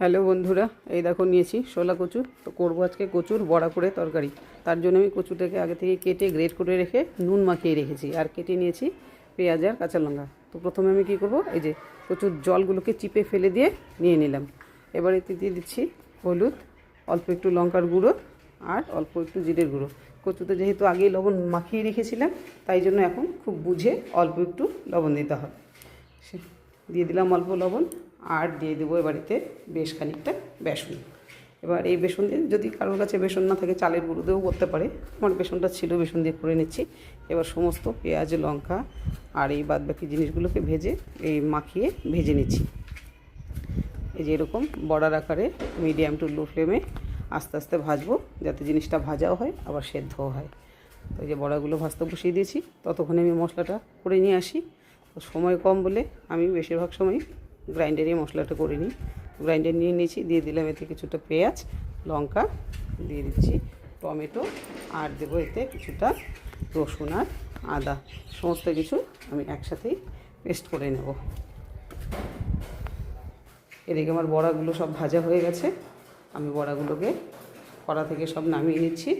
Hello বন্ধুরা, এই দেখো নিয়েছি শোলা কচু। তো করবো আজকে কচুর বড়া করে তরকারি। তার জন্য আমি কচুটাকে আগে থেকে কেটে গ্রেট করে রেখে নুন মাখিয়ে রেখেছি, আর কেটে নিয়েছি পেঁয়াজ আর কাঁচা লঙ্কা। তো প্রথমে আমি কী করব, এই যে কচুর জলগুলোকে চিপে ফেলে দিয়ে নিয়ে নিলাম। এবার এতে দিয়ে দিচ্ছি হলুদ, অল্প একটু লঙ্কার গুঁড়ো আর অল্প একটু জিরের গুঁড়ো। কচুতে যেহেতু আগেই লবণ মাখিয়ে রেখেছিলাম, তাই জন্য এখন খুব বুঝে অল্প একটু লবণ দিতে হবে। দিয়ে দিলাম অল্প লবণ, আর দিয়ে দেবো এবারেতে বেশ খানিকটা বেসন। এবার এই বেসন দিয়ে, যদি কারোর কাছে বেসন না থাকে চালের গুঁড়ো দিয়েও করতে পারে, আমার বেসনটা ছিল, বেসন দিয়ে করে নিচ্ছি। এবার সমস্ত পেঁয়াজ, লঙ্কা আর এই বাদবাকি জিনিসগুলোকে মাখিয়ে ভেজে নিচ্ছি। এই যে এরকম বড়ার আকারে মিডিয়াম টু লো ফ্লেমে আস্তে আস্তে ভাজবো, যাতে জিনিসটা ভাজাও হয় আবার সেদ্ধও হয়। তো এই যে বড়াগুলো ভাজতে বসিয়ে দিয়েছি, ততক্ষণে আমি মশলাটা করে নিয়ে আসি। তো সময় কম বলে আমি বেশিরভাগ সময় গ্রাইন্ডারে মশলাটা করে নিই। গ্রাইন্ডার নিয়ে নিয়েছি, দিয়ে দিলাম এতে কিছুটা পেঁয়াজ, লঙ্কা, দিয়ে দিচ্ছি টমেটো, আর দেবো এতে কিছুটা রসুন আর আদা। সমস্ত কিছু আমি একসাথেই পেস্ট করে নেব। এদিকে আমার বড়াগুলো সব ভাজা হয়ে গেছে, আমি বড়াগুলোকে কড়া থেকে সব নামিয়ে নিচ্ছি।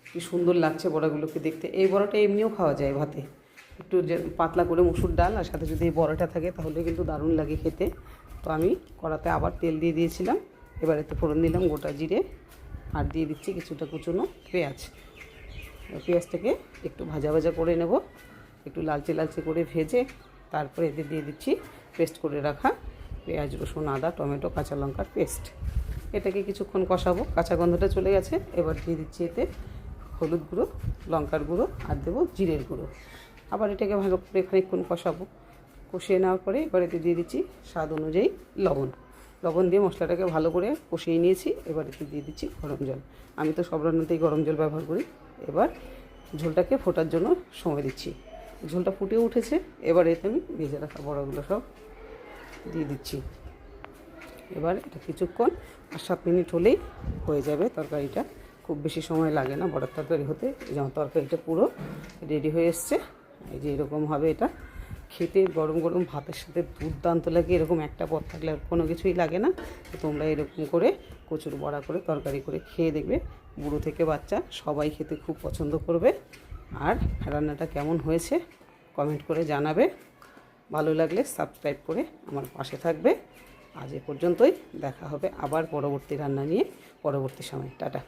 কি সুন্দর লাগছে বড়াগুলোকে দেখতে। এই বড়াটা এমনিও খাওয়া যায় ভাতে, একটু যে পাতলা করে মুসুর ডাল আর সাথে যদি এই বড়াটা থাকে তাহলে কিন্তু দারুণ লাগে খেতে। তো আমি কড়াতে আবার তেল দিয়ে দিয়েছিলাম। এবার এতে ফোড়ন দিলাম গোটা জিরে, আর দিয়ে দিচ্ছি কিছুটা কুচনো পেঁয়াজ। পেঁয়াজটাকে একটু ভাজা ভাজা করে নেব, একটু লালচে লালচে করে ভেজে তারপরে এতে দিয়ে দিচ্ছি পেস্ট করে রাখা পেঁয়াজ, রসুন, আদা, টমেটো, কাঁচা লঙ্কার পেস্ট। এটাকে কিছুক্ষণ কষাবো, কাঁচা গন্ধটা চলে গেছে। এবার দিয়ে দিচ্ছি এতে হলুদ গুঁড়ো, লঙ্কার গুঁড়ো, আর দেবো জিরের গুঁড়ো। আবার এটাকে ভালো করে খানিকক্ষণ কষাবো। কষিয়ে নেওয়ার পরে এবার এতে দিয়ে দিচ্ছি স্বাদ অনুযায়ী লবণ দিয়ে মশলাটাকে ভালো করে কষিয়ে নিয়েছি। এবার এতে দিয়ে দিচ্ছি গরম জল। আমি তো সব রান্নাতেই গরম জল ব্যবহার করি। এবার ঝোলটাকে ফোটার জন্য সময় দিচ্ছি। ঝোলটা ফুটে উঠেছে, এবার এতে আমি ভেজে রাখা বড়াগুলো সব দিয়ে দিচ্ছি। এবার এটা কিছুক্ষণ 7 মিনিট হলেই হয়ে যাবে তরকারিটা। খুব বেশি সময় লাগে না বড়ার তরকারি হতে। যেমন তরকারিটা পুরো রেডি হয়ে এসছে। এই যে এরকম হবে, এটা খেতে গরম গরম ভাতের সাথে দুর্দান্ত লাগে। এরকম একটা পদ থাকলে কোনো কিছুই লাগে না। তো তোমরা এরকম করে কচুর বড়া করে তরকারি করে খেয়ে দেখবে, বুড়ো থেকে বাচ্চা সবাই খেতে খুব পছন্দ করবে। আর রান্নাটা কেমন হয়েছে কমেন্ট করে জানাবে। ভালো লাগলে সাবস্ক্রাইব করে আমার পাশে থাকবে। আজ এ পর্যন্তই, দেখা হবে আবার পরবর্তী রান্না নিয়ে পরবর্তী সময়। টাটা।